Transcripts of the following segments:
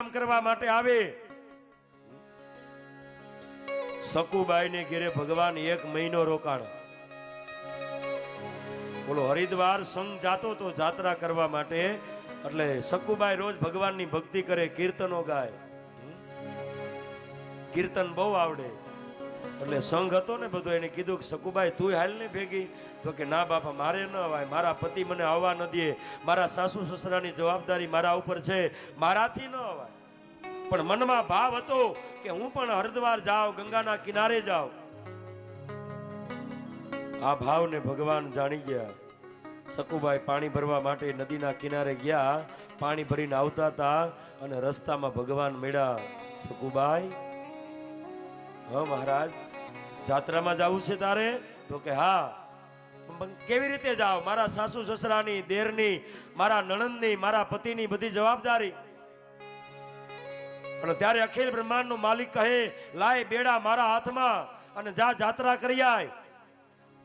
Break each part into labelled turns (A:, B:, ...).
A: કરવા માટે આવે. સકુબાઈ ને ઘેરે ભગવાન 1 મહિનો રોકાણ. બોલો હરિદ્વાર સંઘ જાતો તો જાત્રા કરવા માટે, એટલે સકુબાઈ રોજ ભગવાનની ભક્તિ કરે, કીર્તનો ગાય, કીર્તન બહુ આવડે. એટલે સંઘ હતો ને બધો, એને કીધું કે સકુબાઈ તું હાલ ને ભેગી, તો કે ના બાપા મારે ન અવાય, મારા પતિ મને આવવા ન દે, મારા સાસુ સસરાની જવાબદારી મારા ઉપર છે, મારાથી ન અવાય. પણ મનમાં ભાવ હતો કે હું પણ હરિદ્વાર જાઉં, ગંગાના કિનારે જાઉં. આ ભાવને ભગવાન જાણી ગયા. સકુબાઈ પાણી ભરવા માટે નદીના કિનારે ગયા, પાણી ભરીને આવતા હતા અને રસ્તામાં ભગવાન મળ્યા. સકુબાઈ, હા મહારાજ, જાત્રામાં જવું છે તારે? તો કે હા. કેવી રીતે જાવ? મારા સાસુ સસરાની, દેરની, મારા નણંદની, મારા પતિની બધી જવાબદારી. અને ત્યારે અખિલ બ્રહ્માંડનો માલિક કહે, લાય બેડા મારા હાથમાં અને જા જાત્રા કરી આય.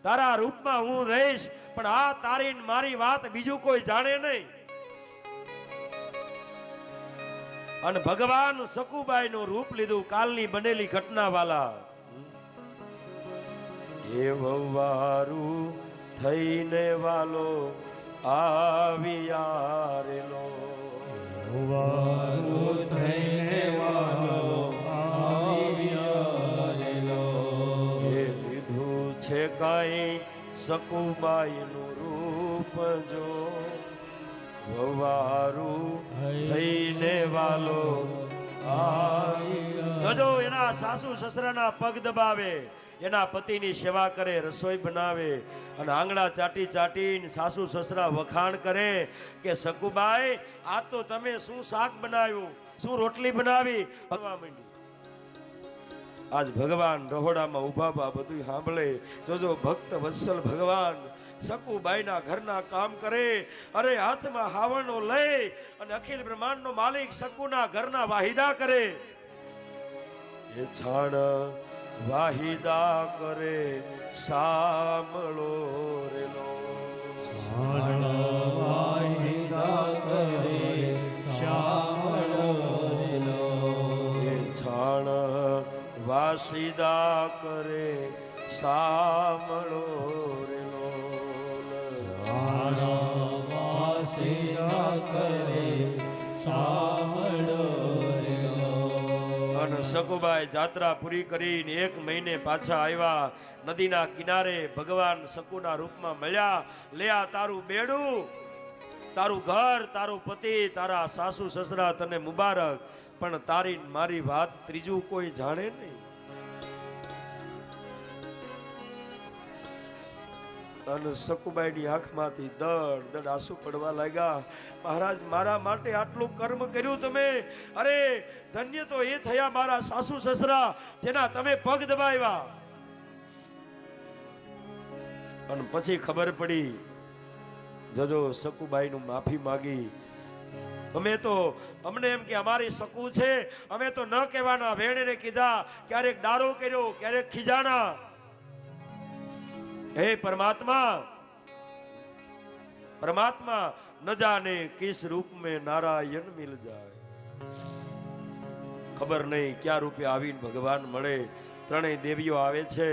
A: તારા રૂપમાં હું રહીશ, પણ આ તારી મારી વાત બીજું કોઈ જાણે નહીં. અને ભગવાન સકુબાઈ નું રૂપ લીધું, કાલની બનેલી ઘટના વાલા. એ વવારું થઈને વાલો આવ્યા રેલો,
B: વવારું થઈને વાલો આવ્યા રેલો.
A: એ લીધું છે કાંઈ સકુબાઈ નું રૂપ જો, વવારું થઈને વાલો જોજો. એના સાસુ સસરાના પગ દબાવે, એના પતિની સેવા કરે, રસોઈ બનાવે, અને આંગળા ચાટી ચાટીને સાસુ સસરા વખાણ કરે કે સકુબાઈ આ તો તમે શું શાક બનાવ્યું, શું રોટલી બનાવી. ભગવા માંડી. આજ ભગવાન રહોડામાં ઉભા બધું સાંભળે. જોજો ભક્ત વત્સલ ભગવાન સકુબાઈના ઘરના કામ કરે. અરે હાથમાં હાવણો લઈ અને અખિલ બ્રહ્માંડનો માલિક સકુના ઘરના વાહિદા કરે. એ છાણ વાહિદા કરે સાંભળો રેલો,
B: છાણ વાહિદા કરે સાંભળો રેલો.
A: એ છાણ વાસિદા કરે સાંભળો રેલો,
B: છાણ વાસિદા કરે સાંભળો રેલો.
A: અને સકુબાઈ જાત્રા પૂરી કરીને 1 મહિને પાછા આવ્યા. નદીના કિનારે ભગવાન સકુના રૂપમાં મળ્યા. લે આ તારું બેડું, તારું ઘર, તારું પતિ, તારા સાસુ સસરા તને મુબારક, પણ તારી મારી વાત ત્રીજું કોઈ જાણે નહીં. અને સકુબાઈની આંખમાંથી દડ દડ આંસુ પડવા લાગ્યા. મહારાજ, મારા માટે આટલું કર્મ કર્યું તમે, અરે ધન્ય તો એ થયા મારા સાસુ સસરા જેના તમે પગ દબાવ્યા. અને પછી ખબર પડી, જજો સકુબાઈનું માફી માગી. અમે તો અમને એમ કે અમારી સકુ છે, અમે તો ન કહેવાના. વેણને કીધા, ક્યારેક ડારો કર્યો, ક્યારેક ખીજાણા. हे परमात्मा, परमात्मा न जाने किस रूप में नारायण मिल जाए. खबर नहीं क्या रूपे आवीने भगवान મળે. ત્રણેય દેવીઓ આવે છે.